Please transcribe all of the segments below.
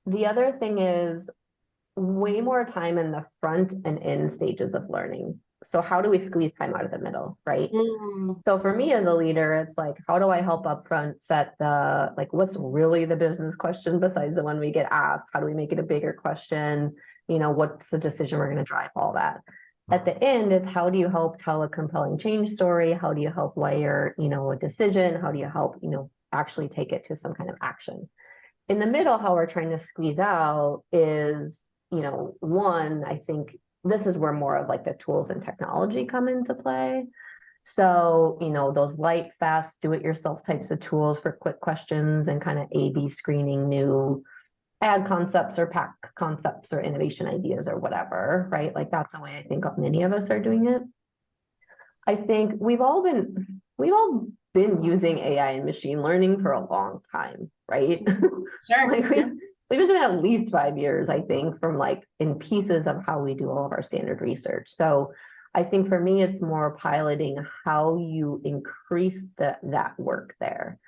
The other thing is way more time in the front and end stages of learning. So how do we squeeze time out of the middle, right? Mm, So for me as a leader, it's like, how do I help upfront set the, like, what's really the business question besides the one we get asked? How do we make it a bigger question? What's the decision we're going to drive, all that. At the end, it's how do you help tell a compelling change story? How do you help layer, a decision? How do you help, actually take it to some kind of action? In the middle, how we're trying to squeeze out is, one, I think this is where more of like the tools and technology come into play. So, those light, fast, do it yourself types of tools for quick questions and kind of A/B screening new ad concepts or pack concepts or innovation ideas or whatever, right? Like that's the way I think many of us are doing it. I think we've all been using AI and machine learning for a long time, right? sure. Like Yeah. we've been doing it at least 5 years, I think, from like in pieces of how we do all of our standard research. So I think for me, it's more piloting how you increase that work there.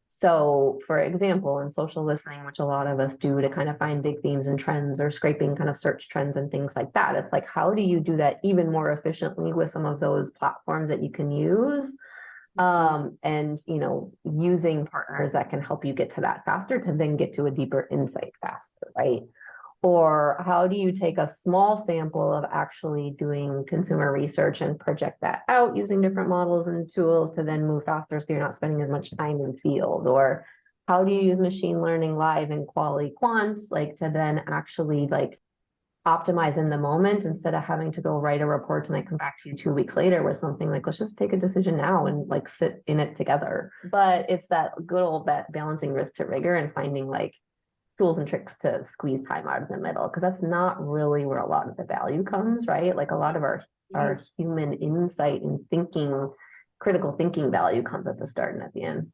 So, for example, in social listening, which a lot of us do to kind of find big themes and trends or scraping kind of search trends and things like that, it's like, how do you do that even more efficiently with some of those platforms that you can use? And using partners that can help you get to that faster to then get to a deeper insight faster, right? Or how do you take a small sample of actually doing consumer research and project that out using different models and tools to then move faster so you're not spending as much time in field? Or how do you use machine learning live and quality quants like to then actually like optimize in the moment instead of having to go write a report and I come back to you 2 weeks later with something like, let's just take a decision now and like sit in it together. But it's that good old balancing risk to rigor and finding like tools and tricks to squeeze time out of the middle because that's not really where a lot of the value comes, right? Like a lot of our human insight and thinking, critical thinking value comes at the start and at the end.